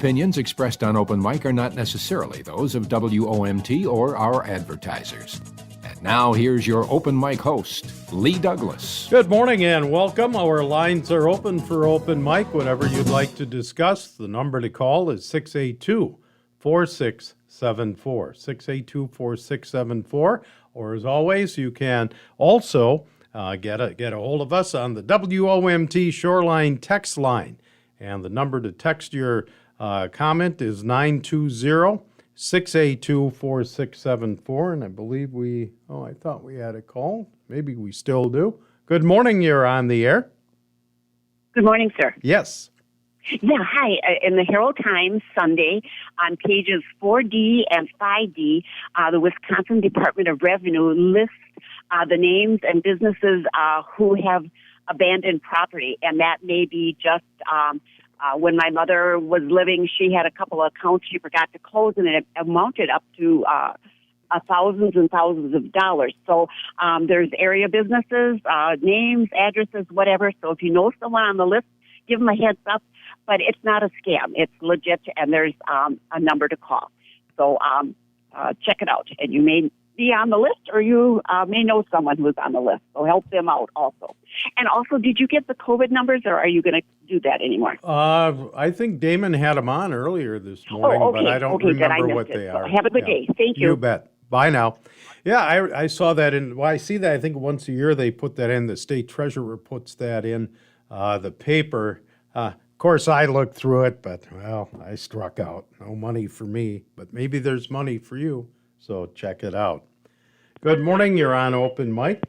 opinions expressed on Open Mic are not necessarily those of WOMT or our advertisers. And now here's your Open Mic host, Lee Douglas. Good morning and welcome. Our lines are open for Open Mic. Whatever you'd like to discuss, the number to call is 682-4674. 682-4674. Or as always, you can also get a hold of us on the WOMT Shoreline text line. And the number to text your comment is 920-682-4674. And I believe I thought we had a call. Maybe we still do. Good morning, you're on the air. Good morning, sir. Yes. Yeah, hi. In the Herald Times Sunday, on pages 4D and 5D, the Wisconsin Department of Revenue lists the names and businesses who have abandoned property, and that may be just when my mother was living, she had a couple of accounts she forgot to close, and it amounted up to thousands and thousands of dollars. So there's area businesses, names, addresses, whatever. So if you know someone on the list, give them a heads up. But it's not a scam. It's legit, and there's a number to call. So check it out, and you may be on the list, or you may know someone who's on the list. So help them out also. And also, did you get the COVID numbers, or are you going to do that anymore? I think Damon had them on earlier this morning, but I don't remember what they are. Have a good day. Thank you. You bet. Bye now. Yeah, I saw that I see that. I think once a year they put that in. The state treasurer puts that in the paper. Of course, I looked through it, but, well, I struck out. No money for me, but maybe there's money for you, so check it out. Good morning. You're on Open Mic.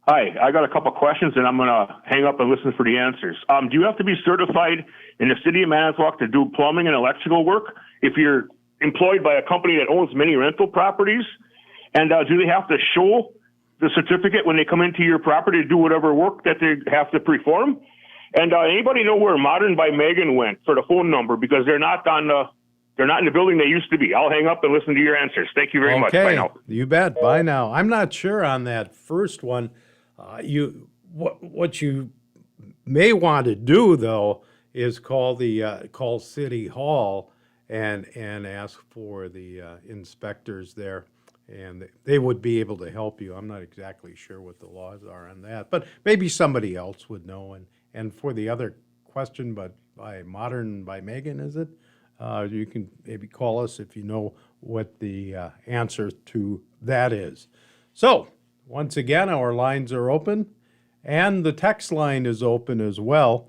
Hi, I got a couple questions, and I'm going to hang up and listen for the answers. Do you have to be certified in the city of Manitowoc to do plumbing and electrical work if you're employed by a company that owns many rental properties? And do they have to show the certificate when they come into your property to do whatever work that they have to perform? And anybody know where Modern by Megan went for the phone number? Because they're not in the building they used to be. I'll hang up and listen to your answers. Thank you very much. Bye now. You bet. Bye now. I'm not sure on that first one. What you may want to do though is call City Hall and ask for the inspectors there, and they would be able to help you. I'm not exactly sure what the laws are on that, but maybe somebody else would know. And for the other question, but by Modern by Megan, is it? You can maybe call us if you know what the answer to that is. So, once again, our lines are open, and the text line is open as well.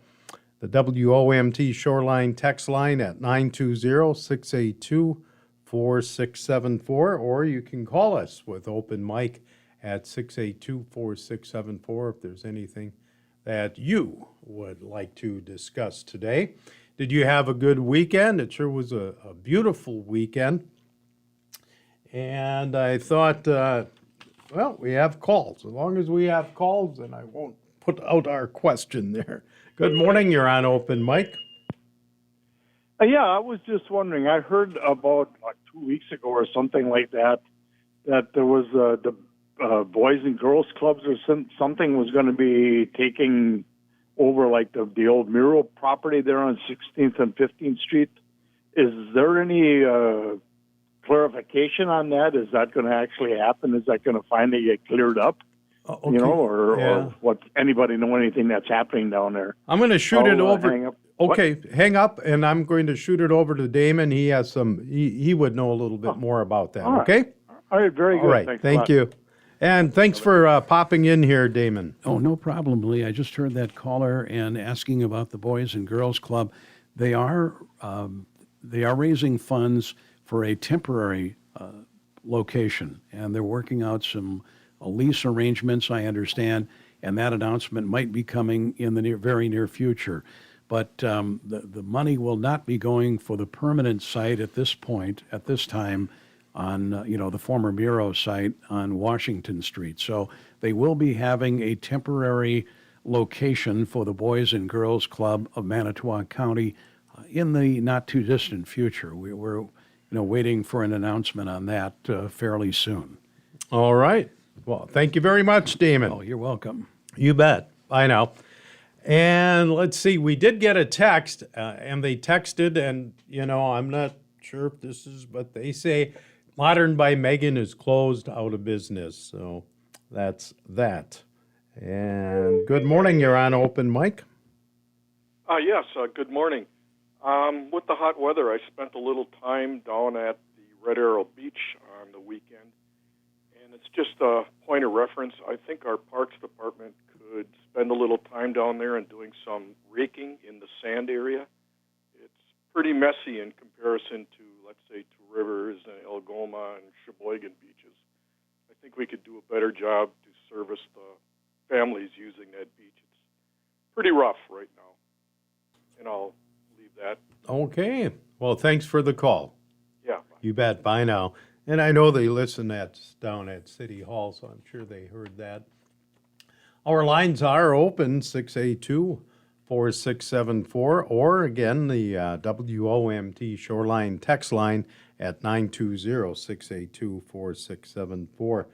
The WOMT Shoreline text line at 920-682-4674, or you can call us with Open Mic at 682-4674 if there's anything that you would like to discuss today. Did you have a good weekend? It sure was a beautiful weekend. And I thought, we have calls. As long as we have calls, then I won't put out our question there. Good morning. You're on Open Mic. Yeah, I was just wondering. I heard about 2 weeks ago or something like that there was the Boys and Girls Clubs or something was going to be taking over like the old Miro property there on 16th and 15th Street. Is there any clarification on that? Is that going to actually happen? Is that going to finally get cleared up? Okay. Or what? Anybody know anything that's happening down there? I'm going to shoot it over. Hang up. Okay, hang up, and I'm going to shoot it over to Damon. He has he would know a little bit more about that. All right. Okay? All right, very good. All right, Thanks thank you. And thanks for popping in here, Damon. Oh, no problem, Lee. I just heard that caller and asking about the Boys and Girls Club. They are raising funds for a temporary location, and they're working out some lease arrangements, I understand, and that announcement might be coming in the very near future. But the money will not be going for the permanent site at this time, on the former Miro site on Washington Street. So they will be having a temporary location for the Boys and Girls Club of Manitowoc County in the not too distant future. We're waiting for an announcement on that fairly soon. All right. Well, thank you very much, Damon. Oh, you're welcome. You bet. I know. And let's see, we did get a text, and they texted, and, I'm not sure if this is, but they say Modern by Megan is closed, out of business. So that's that. And good morning, you're on Open Mic. Yes, good morning. With the hot weather, I spent a little time down at the Red Arrow Beach on the weekend. And it's just a point of reference. I think our Parks Department could spend a little time down there and doing some raking in the sand area. It's pretty messy in comparison to, let's say, Two Rivers and Algoma and Sheboygan beaches. I think we could do a better job to service the families using that beach. It's pretty rough right now. And I'll leave that. Okay. Well, thanks for the call. Yeah. You bet. Bye now. And I know they listen down at City Hall, so I'm sure they heard that. Our lines are open, 682-4674, or again, the WOMT Shoreline text line at 920-682-4674.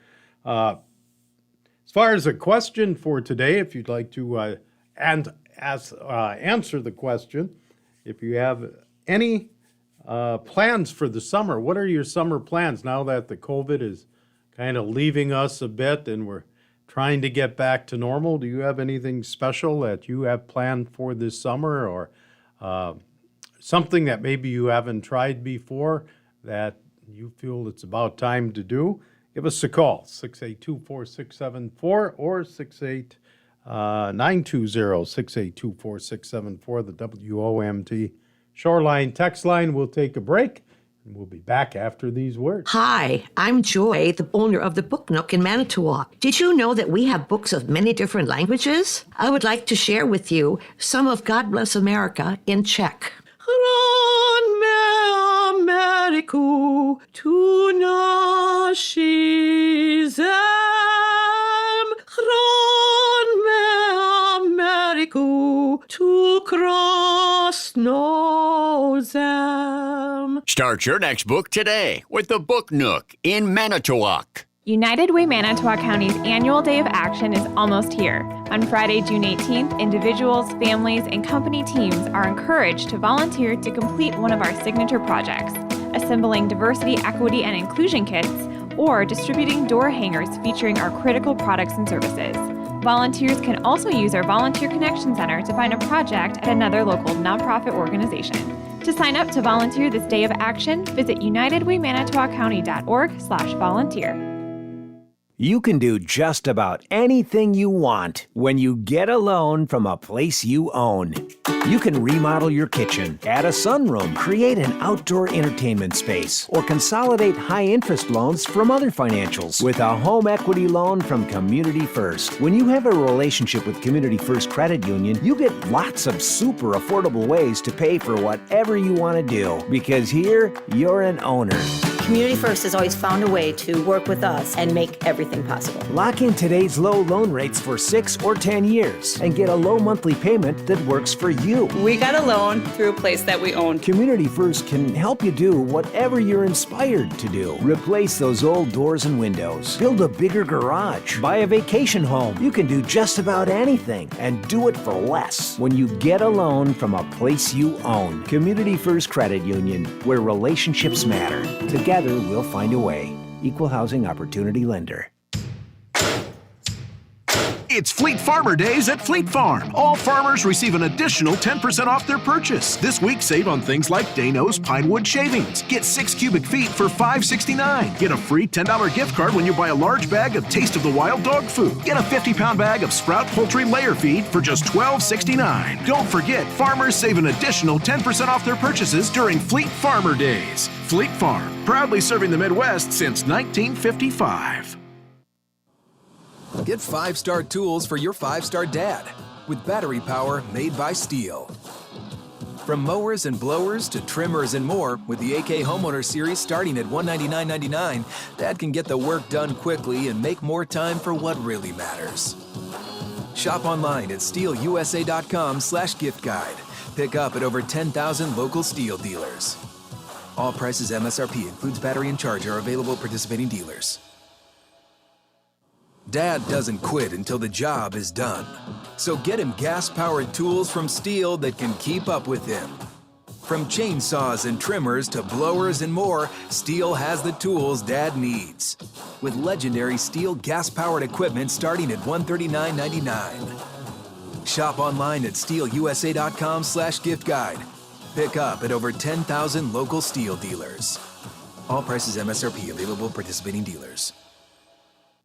As far as a question for today, if you'd like to answer the question, if you have any plans for the summer, what are your summer plans now that the COVID is kind of leaving us a bit and we're trying to get back to normal? Do you have anything special that you have planned for this summer, or something that maybe you haven't tried before that you feel it's about time to do? Give us a call, 682-4674 or 920-682-4674, the WOMT Shoreline text line. We'll take a break, and we'll be back after these words. Hi, I'm Joy, the owner of the Book Nook in Manitowoc. Did you know that we have books of many different languages? I would like to share with you some of God Bless America in Czech. Chraňme Ameriku, tu naši zem. Chraňme Ameriku, tu krásnou zem. Start your next book today with the Book Nook in Manitowoc. United Way Manitowoc County's annual Day of Action is almost here. On Friday, June 18th, individuals, families, and company teams are encouraged to volunteer to complete one of our signature projects, assembling diversity, equity, and inclusion kits, or distributing door hangers featuring our critical products and services. Volunteers can also use our Volunteer Connection Center to find a project at another local nonprofit organization. To sign up to volunteer this Day of Action, visit unitedwaymanitowoccounty.org/volunteer. You can do just about anything you want when you get a loan from a place you own. You can remodel your kitchen, add a sunroom, create an outdoor entertainment space, or consolidate high-interest loans from other financials with a home equity loan from Community First. When you have a relationship with Community First Credit Union, you get lots of super affordable ways to pay for whatever you want to do, because here, you're an owner. Community First has always found a way to work with us and make everything possible. Lock in today's low loan rates for 6 or 10 years and get a low monthly payment that works for you. We got a loan through a place that we own. Community First can help you do whatever you're inspired to do. Replace those old doors and windows. Build a bigger garage. Buy a vacation home. You can do just about anything and do it for less when you get a loan from a place you own. Community First Credit Union, where relationships matter. Together, we'll find a way. Equal Housing Opportunity Lender. It's Fleet Farmer Days at Fleet Farm. All farmers receive an additional 10% off their purchase. This week, save on things like Dano's Pinewood Shavings. Get 6 cubic feet for $5.69. Get a free $10 gift card when you buy a large bag of Taste of the Wild dog food. Get a 50-pound bag of Sprout Poultry Layer Feed for just $12.69. Don't forget, farmers save an additional 10% off their purchases during Fleet Farmer Days. Fleet Farm, proudly serving the Midwest since 1955. Get 5-star tools for your 5-star dad with battery power made by Steel. From mowers and blowers to trimmers and more, with the AK Homeowner Series starting at $199.99, Dad can get the work done quickly and make more time for what really matters. Shop online at steelusa.com/gift guide. Pick up at over 10,000 local Steel dealers. All prices MSRP, includes battery and charge, are available at participating dealers. Dad doesn't quit until the job is done. So get him gas-powered tools from Steel that can keep up with him. From chainsaws and trimmers to blowers and more, Steel has the tools Dad needs. With legendary Steel gas-powered equipment starting at $139.99. Shop online at steelusa.com/gift guide. Pick up at over 10,000 local Steel dealers. All prices MSRP, available at participating dealers.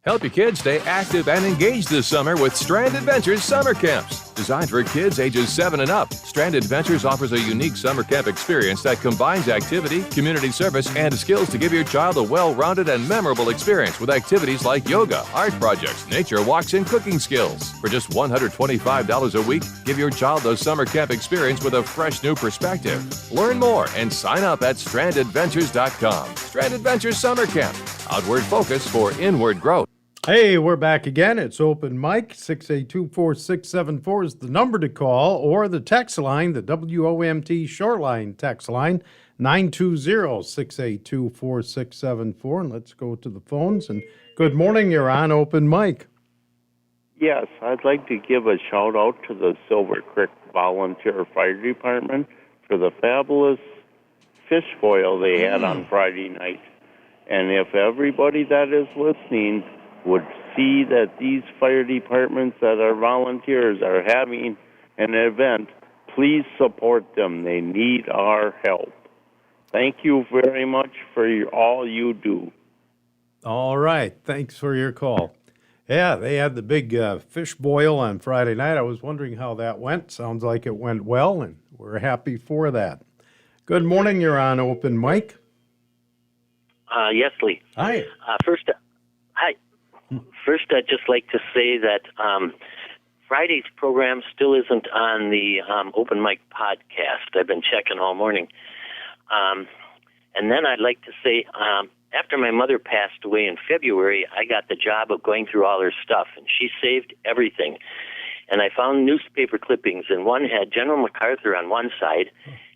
Help your kids stay active and engaged this summer with Strand Adventures Summer Camps. Designed for kids ages 7 and up, Strand Adventures offers a unique summer camp experience that combines activity, community service, and skills to give your child a well-rounded and memorable experience with activities like yoga, art projects, nature walks, and cooking skills. For just $125 a week, give your child the summer camp experience with a fresh new perspective. Learn more and sign up at strandadventures.com. Strand Adventures Summer Camp. Outward focus for inward growth. Hey, we're back again. It's Open Mic. 682-4674 is the number to call, or the text line, the WOMT Shoreline text line, 920-682-4674. And let's go to the phones. And good morning, you're on Open Mic. Yes, I'd like to give a shout out to the Silver Creek Volunteer Fire Department for the fabulous fish foil they had on Friday night. And if everybody that is listening would see that these fire departments that are volunteers are having an event, please support them. They need our help. Thank you very much for all you do. All right. Thanks for your call. Yeah, they had the big fish boil on Friday night. I was wondering how that went. Sounds like it went well, and we're happy for that. Good morning. You're on Open Mic. Yes, Lee. Hi. Hi. First, I'd just like to say that Friday's program still isn't on the Open Mic podcast. I've been checking all morning. And then I'd like to say, after my mother passed away in February, I got the job of going through all her stuff, and she saved everything. And I found newspaper clippings, and one had General MacArthur on one side,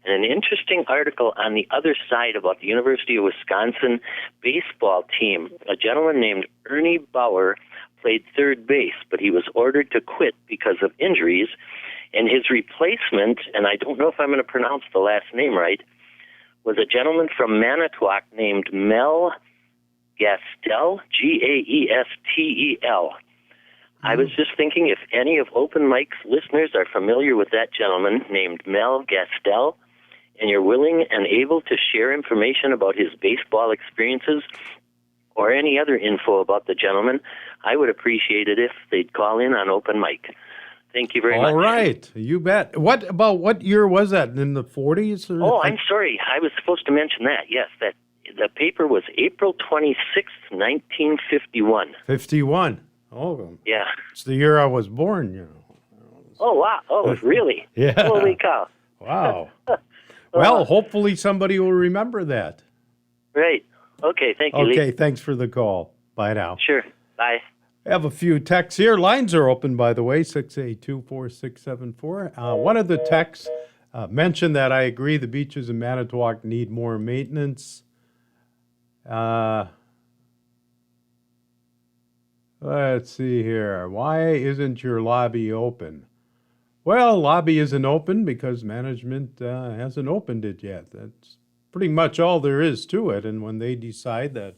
and an interesting article on the other side about the University of Wisconsin baseball team. A gentleman named Ernie Bauer played third base, but he was ordered to quit because of injuries, and his replacement, and I don't know if I'm going to pronounce the last name right, was a gentleman from Manitowoc named Mel Gastel, Gaestel. I was just thinking if any of Open Mic's listeners are familiar with that gentleman named Mel Gastel, and you're willing and able to share information about his baseball experiences or any other info about the gentleman, I would appreciate it if they'd call in on Open Mic. Thank you very much. All right, you bet. What year was that? In the 40s? Or Oh, I'm sorry. I was supposed to mention that. Yes, that the paper was April 26th, 1951. 51. Oh, yeah. It's the year I was born, you know. Oh, wow. Oh, really? Yeah. Holy cow. Wow. Well, hopefully somebody will remember that. Right. Okay, thank you, Okay, Lee. thanks for the call. Bye now. Sure. Bye. I have a few texts here. Lines are open, by the way, 682-4674. One of the texts mentioned that I agree the beaches in Manitowoc need more maintenance. Let's see here. Why isn't your lobby open? Well, lobby isn't open because management hasn't opened it yet. That's pretty much all there is to it. And when they decide that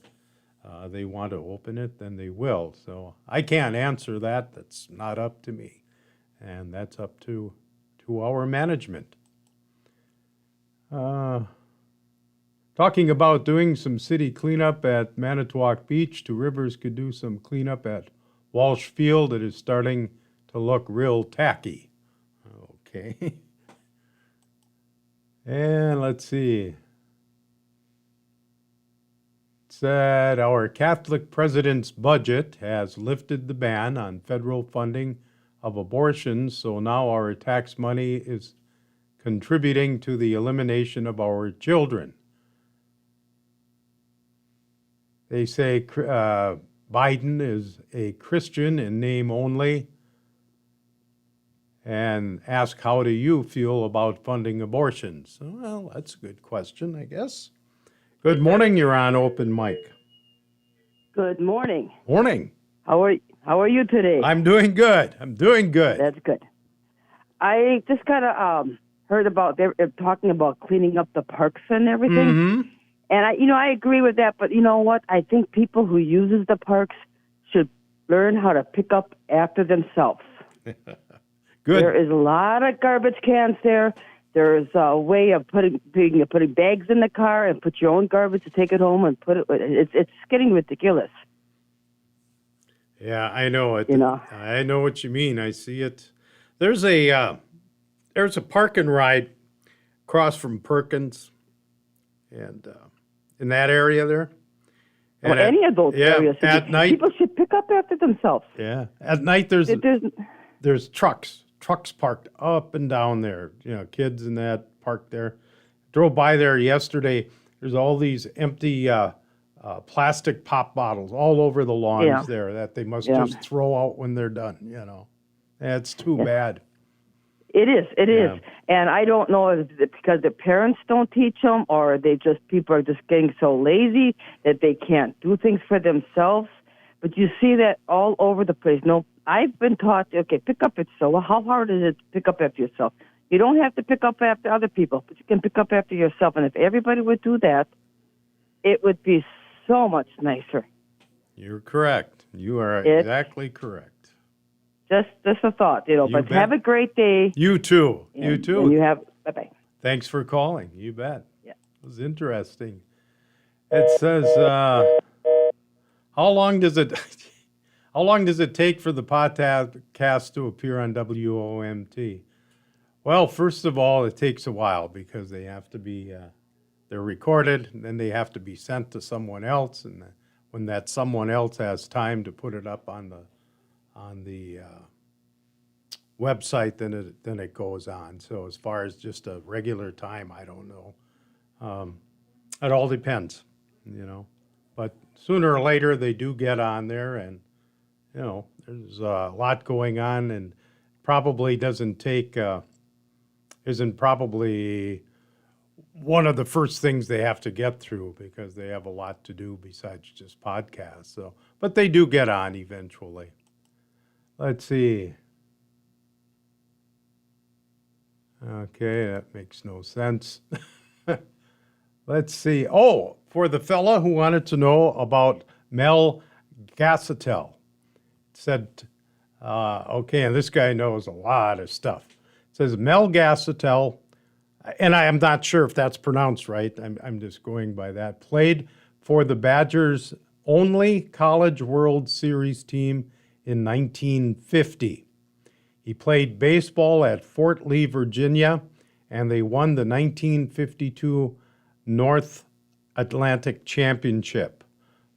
they want to open it, then they will. So I can't answer that. That's not up to me. And that's up to our management. Talking about doing some city cleanup at Manitowoc Beach, Two Rivers could do some cleanup at Walsh Field. It is starting to look real tacky. Okay. And let's see. It said our Catholic president's budget has lifted the ban on federal funding of abortions, so now our tax money is contributing to the elimination of our children. They say Biden is a Christian in name only, and ask, how do you feel about funding abortions? Well, that's a good question, I guess. Good morning, you're on Open Mic. Good morning. Morning. How are How are you today? I'm doing good. That's good. I just kind of heard about they're talking about cleaning up the parks and everything. Mm-hmm. And I agree with that. But you know what? I think people who uses the parks should learn how to pick up after themselves. Good. There is a lot of garbage cans there. There's a way of putting bags in the car and put your own garbage to take it home and put it. It's getting ridiculous. Yeah, I know it. I know what you mean. I see it. There's a park and ride across from Perkins, and in that area there. And any of those areas. At night, people should pick up after themselves. Yeah, at night there's trucks parked up and down there. Kids in that park there. Drove by there yesterday. There's all these empty plastic pop bottles all over the lawns there that they must just throw out when they're done. It's too bad. It is. And I don't know if it's because the parents don't teach them or people are just getting so lazy that they can't do things for themselves. But you see that all over the place. No, I've been taught, okay, pick up yourself. Well, how hard is it to pick up after yourself? You don't have to pick up after other people, but you can pick up after yourself. And if everybody would do that, it would be so much nicer. You're correct. You are exactly correct. Just a thought, but have a great day. You too. You too. And you have, bye-bye. Thanks for calling. You bet. Yeah. It was interesting. It says, how long does it take for the podcast to appear on WOMT? Well, first of all, it takes a while because they have to be, they're recorded, and then they have to be sent to someone else, and when that someone else has time to put it up on the website, then it goes on. So as far as just a regular time, I don't know. It all depends, But sooner or later, they do get on there, and there's a lot going on, and probably isn't probably one of the first things they have to get through because they have a lot to do besides just podcasts. So, but they do get on eventually. Let's see. Okay, that makes no sense. Let's see. Oh, for the fella who wanted to know about Mel Gassetel. Said, okay, and this guy knows a lot of stuff. It says Mel Gassetel, and I am not sure if that's pronounced right. I'm just going by that. Played for the Badgers' only College World Series team in 1950. He played baseball at Fort Lee, Virginia, and they won the 1952 North Atlantic Championship.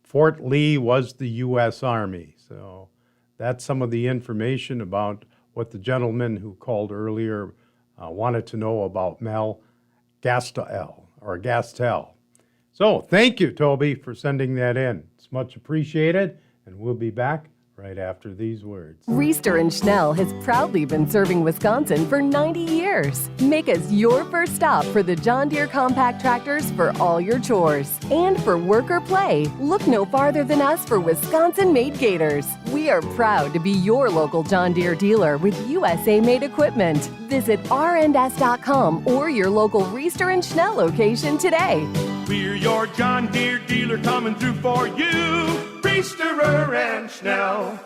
Fort Lee was the U.S. Army. So that's some of the information about what the gentleman who called earlier wanted to know about Mel Gastel. So thank you, Toby, for sending that in. It's much appreciated, and we'll be back right after these words. Reister and Schnell has proudly been serving Wisconsin for 90 years. Make us your first stop for the John Deere compact tractors for all your chores. And for work or play, look no farther than us for Wisconsin-made Gators. We are proud to be your local John Deere dealer with USA-made equipment. Visit rns.com or your local Reister and Schnell location today. We're your John Deere dealer coming through for you. Reisterer and Schnell.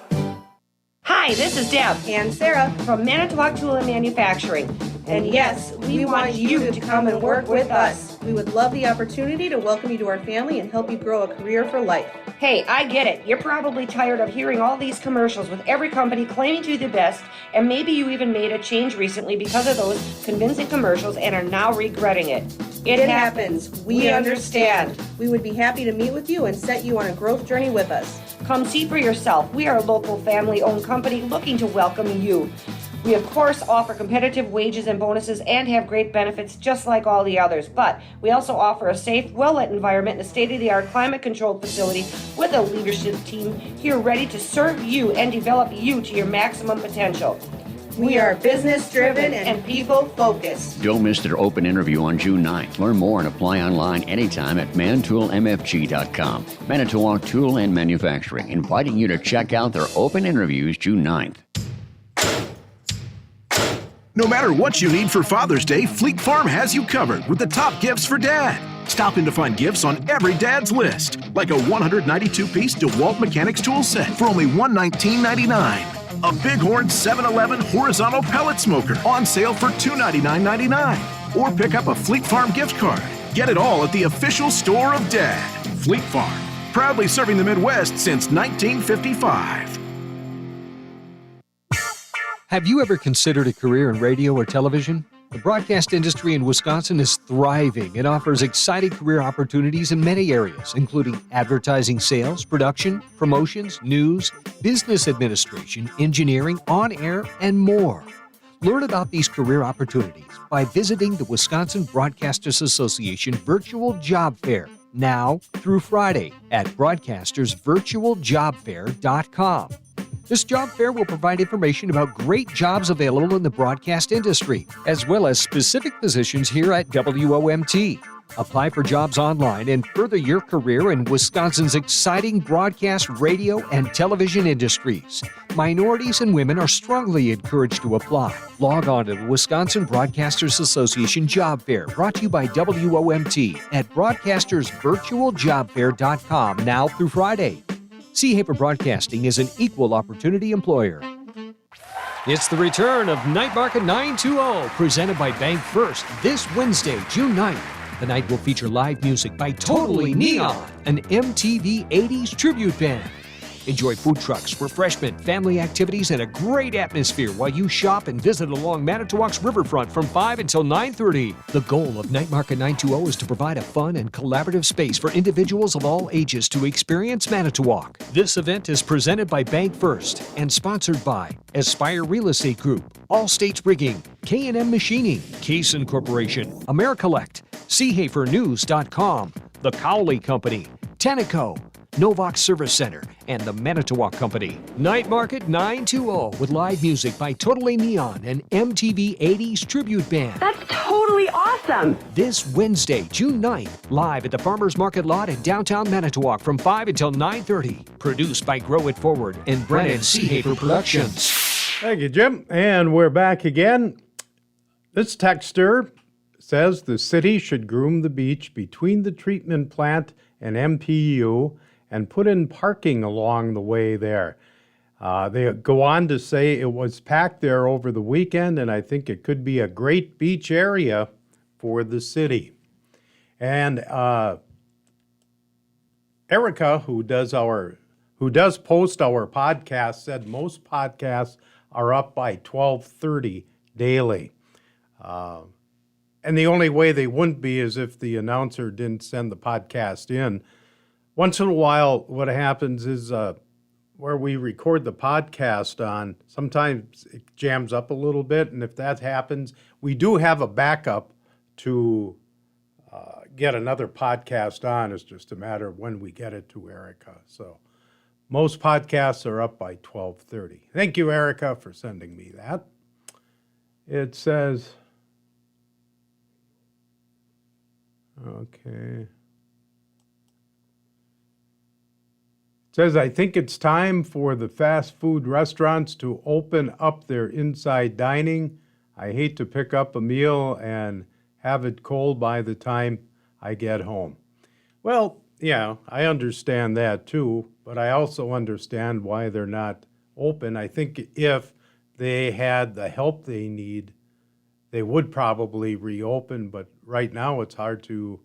Hi, this is Deb and Sarah from Manitowoc Tool and Manufacturing. And yes, we want you to come and work with us. We would love the opportunity to welcome you to our family and help you grow a career for life. Hey, I get it. You're probably tired of hearing all these commercials with every company claiming to be the best, and maybe you even made a change recently because of those convincing commercials and are now regretting it. It happens. We understand. We would be happy to meet with you and set you on a growth journey with us. Come see for yourself. We are a local family-owned company looking to welcome you. We, of course, offer competitive wages and bonuses and have great benefits just like all the others. But we also offer a safe, well-lit environment and a state-of-the-art climate-controlled facility with a leadership team here ready to serve you and develop you to your maximum potential. We are business driven and people focused. Don't miss their open interview on June 9th. Learn more and apply online anytime at mantoolmfg.com. Manitowoc Tool and Manufacturing, inviting you to check out their open interviews June 9th. No matter what you need for Father's Day, Fleet Farm has you covered with the top gifts for Dad. Stop in to find gifts on every dad's list, like a 192-piece DeWalt Mechanics tool set for only $119.99. A Bighorn 711 horizontal pellet smoker on sale for $299.99. Or pick up a Fleet Farm gift card. Get it all at the official store of Dad. Fleet Farm, proudly serving the Midwest since 1955. Have you ever considered a career in radio or television? The broadcast industry in Wisconsin is thriving and offers exciting career opportunities in many areas, including advertising sales, production, promotions, news, business administration, engineering, on-air, and more. Learn about these career opportunities by visiting the Wisconsin Broadcasters Association Virtual Job Fair now through Friday at broadcastersvirtualjobfair.com. This job fair will provide information about great jobs available in the broadcast industry, as well as specific positions here at WOMT. Apply for jobs online and further your career in Wisconsin's exciting broadcast, radio, and television industries. Minorities and women are strongly encouraged to apply. Log on to the Wisconsin Broadcasters Association Job Fair, brought to you by WOMT at broadcastersvirtualjobfair.com now through Friday. Seahafer Broadcasting is an equal opportunity employer. It's the return of Night Market 920, presented by Bank First, this Wednesday, June 9th. The night will feature live music by Totally Neon, an MTV 80s tribute band. Enjoy food trucks, refreshment, family activities, and a great atmosphere while you shop and visit along Manitowoc's riverfront from 5 until 9:30. The goal of Night Market 920 is to provide a fun and collaborative space for individuals of all ages to experience Manitowoc. This event is presented by Bank First and sponsored by Aspire Real Estate Group, All States Rigging, K&M Machining, Cason Corporation, Americollect, SeahaferNews.com, The Cowley Company, Tenneco, Novak Service Center, and the Manitowoc Company. Night Market 920 with live music by Totally Neon and MTV 80s tribute band. That's totally awesome! This Wednesday, June 9th, live at the Farmers Market Lot in downtown Manitowoc from 5 until 9:30. Produced by Grow It Forward and Brennan Seahafer Productions. Thank you, Jim. And we're back again. This texter says the city should groom the beach between the treatment plant and MPU and put in parking along the way there. They go on to say it was packed there over the weekend, and I think it could be a great beach area for the city. And Erica, who does post our podcast, said most podcasts are up by 12:30 daily. And the only way they wouldn't be is if the announcer didn't send the podcast in. Once in a while, what happens is where we record the podcast on, sometimes it jams up a little bit, and if that happens, we do have a backup to get another podcast on. It's just a matter of when we get it to Erica. So most podcasts are up by 12:30. Thank you, Erica, for sending me that. It says, okay. It says, I think it's time for the fast food restaurants to open up their inside dining. I hate to pick up a meal and have it cold by the time I get home. Well, yeah, I understand that too, but I also understand why they're not open. I think if they had the help they need, they would probably reopen, but right now it's hard to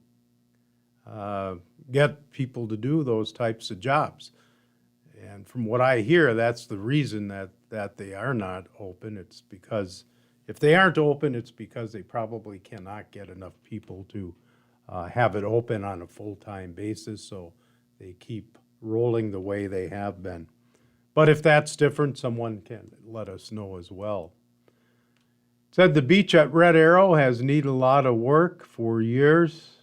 get people to do those types of jobs. And from what I hear, that's the reason that they are not open. It's because if they aren't open, it's because they probably cannot get enough people to have it open on a full-time basis, so they keep rolling the way they have been. But if that's different, someone can let us know as well. It said the beach at Red Arrow has needed a lot of work for years.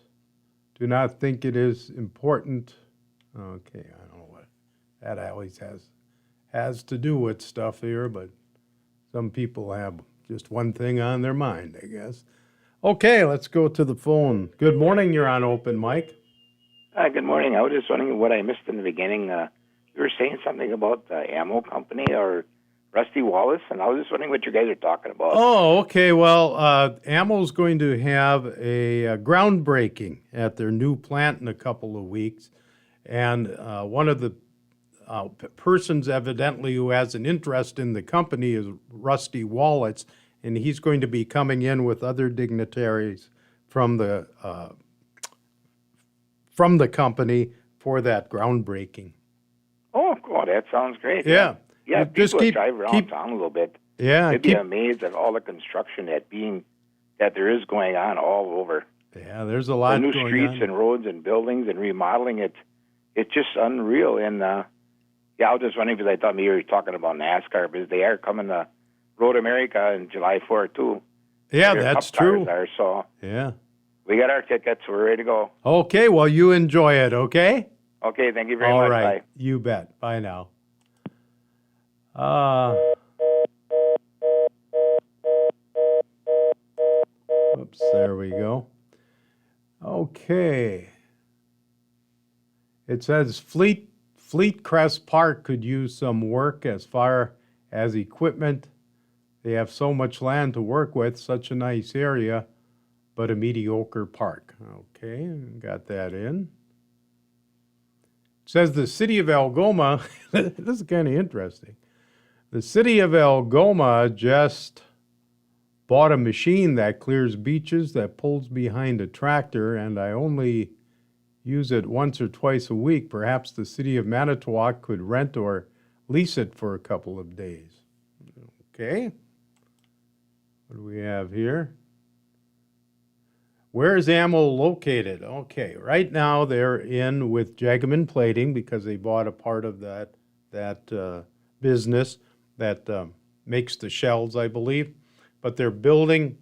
Do not think it is important. Okay, I don't know what that always has to do with stuff here, but some people have just one thing on their mind, I guess. Okay, let's go to the phone. Good morning, you're on open mic. Hi, good morning. I was just wondering what I missed in the beginning. You were saying something about the ammo company or Rusty Wallace, and I was just wondering what you guys are talking about. Oh, okay. Well, Ammo's going to have a groundbreaking at their new plant in a couple of weeks. And one of the persons evidently who has an interest in the company is Rusty Wallace, and he's going to be coming in with other dignitaries from the company for that groundbreaking. Oh, cool. That sounds great. Yeah. Yeah, Just people keep- drive around keep- town a little bit. Yeah, They'd be keep- amazed at all the construction that there is going on all over. Yeah, there's a lot the new going streets on. and roads and buildings and remodeling it. It's just unreal. And I was just wondering because I thought maybe you were talking about NASCAR, because they are coming to Road America in July 4th too. Yeah, Their that's cup cars true. Are, so Yeah. we got our tickets. We're ready to go. Okay, well, you enjoy it, okay? Okay, thank you very All much. right, Bye. you bet. Bye now. Oops, there we go. Okay. It says Fleet Crest Park could use some work as far as equipment. They have so much land to work with, such a nice area, but a mediocre park. Okay, got that in. It says the city of Algoma, this is kind of interesting. The city of Algoma just bought a machine that clears beaches, that pulls behind a tractor, and I only use it once or twice a week. Perhaps the city of Manitowoc could rent or lease it for a couple of days. Okay. What do we have here? Where is Ammo located? Okay, right now they're in with Jagaman Plating because they bought a part of that business that makes the shells, I believe. But they're building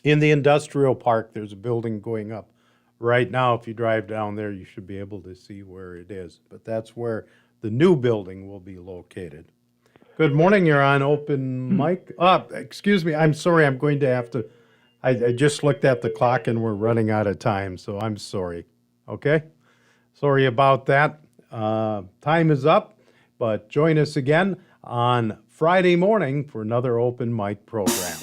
in the industrial park. There's a building going up right now. If you drive down there, you should be able to see where it is. But that's where the new building will be located. Good morning. You're on open mic. Excuse me. I'm sorry. I'm going to have to. I just looked at the clock and we're running out of time, so I'm sorry. Okay? Sorry about that. Time is up, but join us again on Friday morning for another open mic program.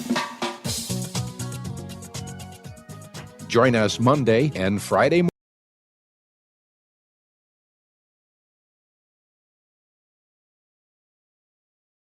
Join us Monday and Friday morning